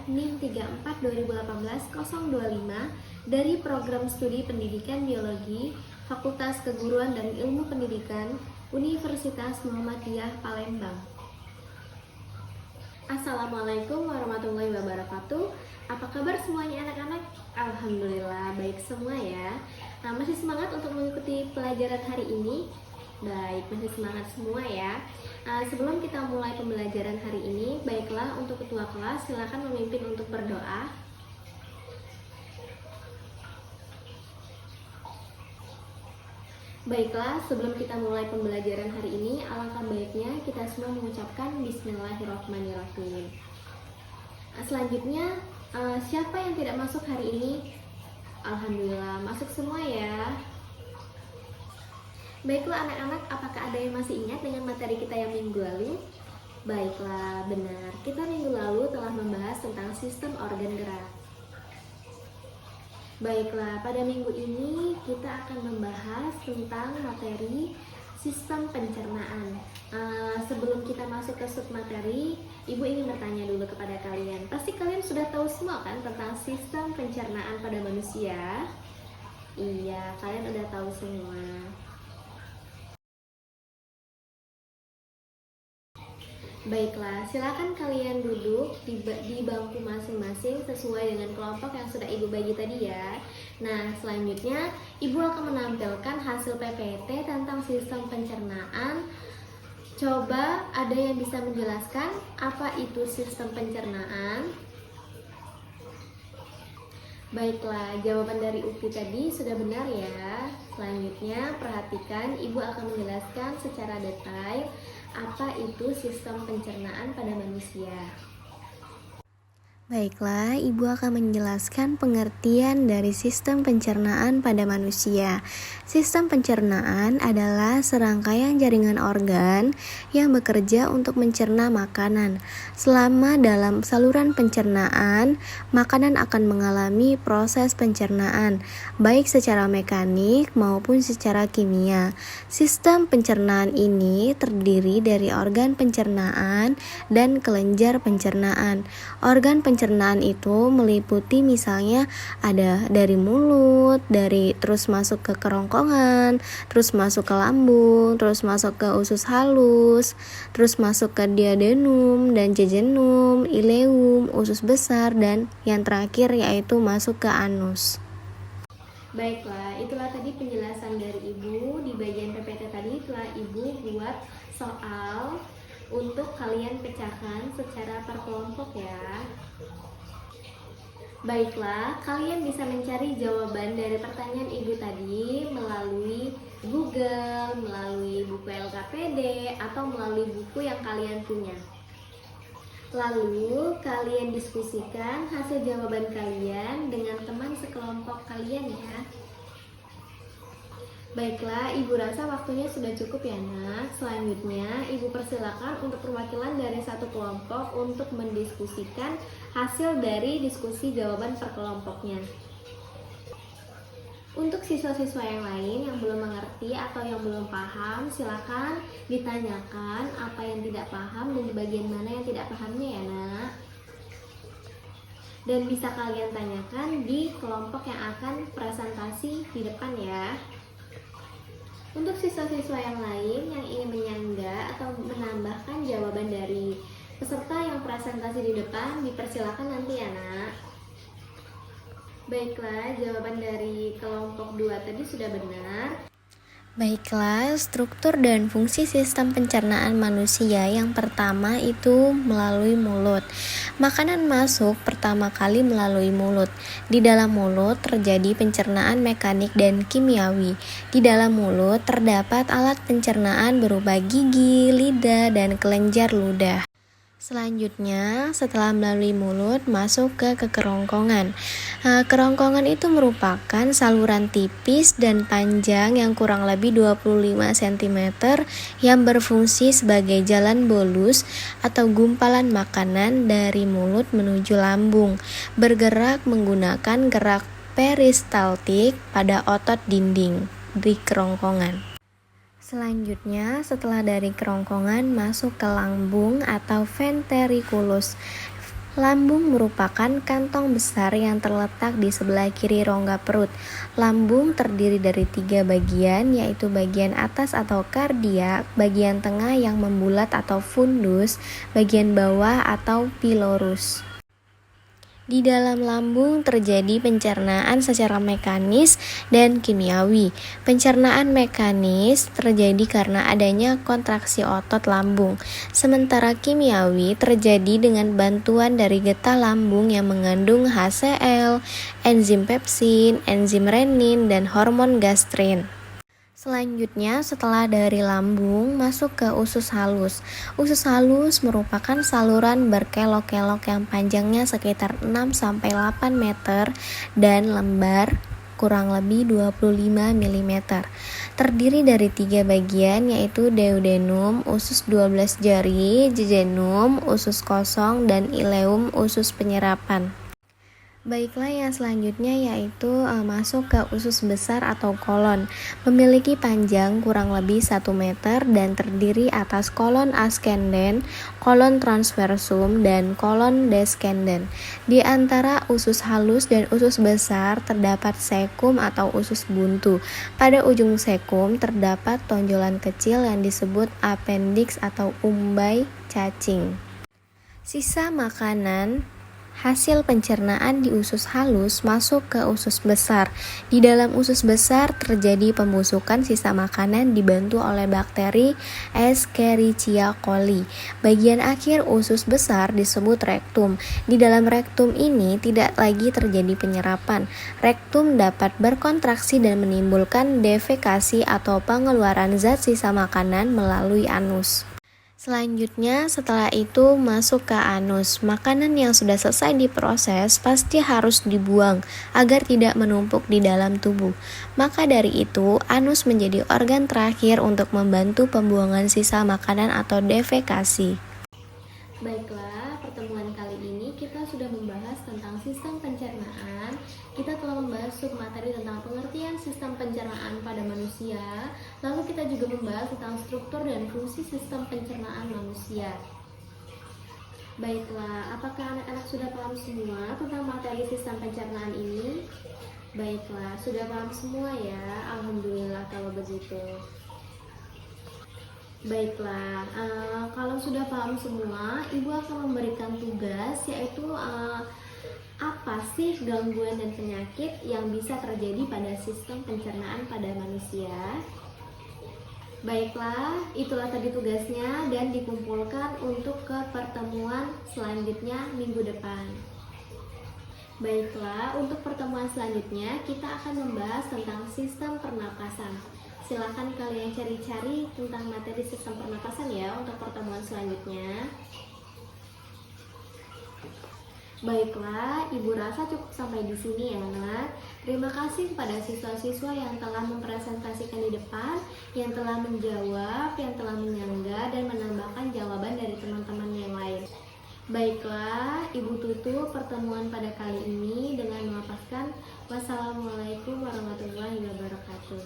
NIM 34 2018 025 dari Program Studi Pendidikan Biologi Fakultas Keguruan dan Ilmu Pendidikan Universitas Muhammadiyah Palembang. Assalamualaikum warahmatullahi wabarakatuh. Apa kabar semuanya anak-anak? Alhamdulillah baik semua ya. Masih semangat untuk mengikuti pelajaran hari ini? Baik, masih semangat semua ya. Sebelum kita mulai pembelajaran hari ini, baiklah untuk ketua kelas silakan memimpin untuk berdoa. Baiklah, sebelum kita mulai pembelajaran hari ini, alangkah baiknya kita semua mengucapkan Bismillahirrahmanirrahim. Selanjutnya, siapa yang tidak masuk hari ini? Alhamdulillah, masuk semua ya. Baiklah anak-anak, apakah ada yang masih ingat dengan materi kita yang minggu lalu? Baiklah, benar. Kita minggu lalu telah membahas tentang sistem organ gerak. Baiklah, pada minggu ini kita akan membahas tentang materi sistem pencernaan. Sebelum kita masuk ke submateri, Ibu ingin bertanya dulu kepada kalian. Pasti kalian sudah tahu semua kan tentang sistem pencernaan pada manusia? Iya, kalian udah tahu semua. Baiklah, silakan kalian duduk di bangku masing-masing sesuai dengan kelompok yang sudah Ibu bagi tadi ya. Nah, selanjutnya Ibu akan menampilkan hasil PPT tentang sistem pencernaan. Coba ada yang bisa menjelaskan apa itu sistem pencernaan? Baiklah, jawaban dari Upi tadi sudah benar ya. Selanjutnya, perhatikan Ibu akan menjelaskan secara detail apa itu sistem pencernaan pada manusia. Baiklah, Ibu akan menjelaskan pengertian dari sistem pencernaan pada manusia. Sistem pencernaan adalah serangkaian jaringan organ yang bekerja untuk mencerna makanan. Selama dalam saluran pencernaan, makanan akan mengalami proses pencernaan, baik secara mekanik maupun secara kimia. Sistem pencernaan ini terdiri dari organ pencernaan dan kelenjar pencernaan. Organ pencernaan itu meliputi misalnya ada dari mulut, terus masuk ke kerongkongan, terus masuk ke lambung, terus masuk ke usus halus, terus masuk ke duodenum dan jejunum, ileum, usus besar, dan yang terakhir yaitu masuk ke anus. Baiklah, itulah tadi penjelasan dari Ibu. Di bagian PPT tadi telah Ibu buat soal untuk kalian pecahkan secara per kelompok ya. Baiklah, kalian bisa mencari jawaban dari pertanyaan Ibu tadi melalui Google, melalui buku LKPD, atau melalui buku yang kalian punya. Lalu, kalian diskusikan hasil jawaban kalian dengan teman sekelompok kalian ya. Baiklah, Ibu rasa waktunya sudah cukup ya nak. Selanjutnya, Ibu persilakan untuk perwakilan dari satu kelompok untuk mendiskusikan hasil dari diskusi jawaban per kelompoknya. Untuk siswa-siswa yang lain yang belum mengerti atau yang belum paham, silakan ditanyakan apa yang tidak paham dan di bagian mana yang tidak pahamnya ya nak. Dan bisa kalian tanyakan di kelompok yang akan presentasi di depan ya. Untuk siswa-siswa yang lain yang ingin menyangga atau menambahkan jawaban dari peserta yang presentasi di depan, dipersilakan nanti ya nak. Baiklah, jawaban dari kelompok 2 tadi sudah benar. Baiklah, struktur dan fungsi sistem pencernaan manusia yang pertama itu melalui mulut. Makanan masuk pertama kali melalui mulut. Di dalam mulut terjadi pencernaan mekanik dan kimiawi. Di dalam mulut terdapat alat pencernaan berupa gigi, lidah, dan kelenjar ludah. Selanjutnya, setelah melalui mulut, masuk ke kerongkongan. Kerongkongan itu merupakan saluran tipis dan panjang yang kurang lebih 25 cm yang berfungsi sebagai jalan bolus atau gumpalan makanan dari mulut menuju lambung, bergerak menggunakan gerak peristaltik pada otot dinding di kerongkongan. Selanjutnya, setelah dari kerongkongan masuk ke lambung atau ventriculus. Lambung merupakan kantong besar yang terletak di sebelah kiri rongga perut. Lambung terdiri dari 3 bagian, yaitu bagian atas atau kardiak, bagian tengah yang membulat atau fundus, bagian bawah atau pilorus. Di dalam lambung terjadi pencernaan secara mekanis dan kimiawi. Pencernaan mekanis terjadi karena adanya kontraksi otot lambung, sementara kimiawi terjadi dengan bantuan dari getah lambung yang mengandung HCl, enzim pepsin, enzim renin, dan hormon gastrin. Selanjutnya, setelah dari lambung, masuk ke usus halus. Usus halus merupakan saluran berkelok-kelok yang panjangnya sekitar 6-8 meter dan lembar kurang lebih 25 mm. Terdiri dari 3 bagian, yaitu duodenum, usus 12 jari, jejunum, usus kosong, dan ileum, usus penyerapan. Baiklah, yang selanjutnya yaitu masuk ke usus besar atau kolon. Memiliki panjang kurang lebih 1 meter dan terdiri atas kolon ascendens, kolon transversum, dan kolon descendens. Di antara usus halus dan usus besar terdapat sekum atau usus buntu. Pada ujung sekum terdapat tonjolan kecil yang disebut appendix atau umbai cacing. Sisa makanan hasil pencernaan di usus halus masuk ke usus besar. Di dalam usus besar terjadi pembusukan sisa makanan dibantu oleh bakteri Escherichia coli. Bagian akhir usus besar disebut rektum. Di dalam rektum ini tidak lagi terjadi penyerapan. Rektum dapat berkontraksi dan menimbulkan defekasi atau pengeluaran zat sisa makanan melalui anus. Selanjutnya, setelah itu masuk ke anus. Makanan yang sudah selesai diproses pasti harus dibuang agar tidak menumpuk di dalam tubuh. Maka dari itu, anus menjadi organ terakhir untuk membantu pembuangan sisa makanan atau defekasi. Baiklah, pertemuan kali ini kita sudah membahas tentang sistem pencernaan. Kita telah membahas submateri tentang pengertian sistem pencernaan pada manusia. Lalu kita juga membahas tentang struktur dan fungsi sistem pencernaan manusia. Baiklah, apakah anak-anak sudah paham semua tentang materi sistem pencernaan ini? Baiklah, sudah paham semua ya. Alhamdulillah kalau begitu. Baiklah, kalau sudah paham semua, Ibu akan memberikan tugas, yaitu apa sih gangguan dan penyakit yang bisa terjadi pada sistem pencernaan pada manusia. Baiklah, itulah tadi tugasnya dan dikumpulkan untuk ke pertemuan selanjutnya minggu depan. Baiklah, untuk pertemuan selanjutnya kita akan membahas tentang sistem pernapasan. Silakan kalian cari-cari tentang materi sistem pernapasan ya untuk pertemuan selanjutnya. Baiklah, Ibu rasa cukup sampai di sini ya, Nak. Terima kasih kepada siswa-siswa yang telah mempresentasikan di depan, yang telah menjawab, yang telah menyangga dan menambahkan jawaban dari teman-teman yang lain. Baiklah, Ibu tutup pertemuan pada kali ini dengan melafazkan wassalamualaikum warahmatullahi wabarakatuh.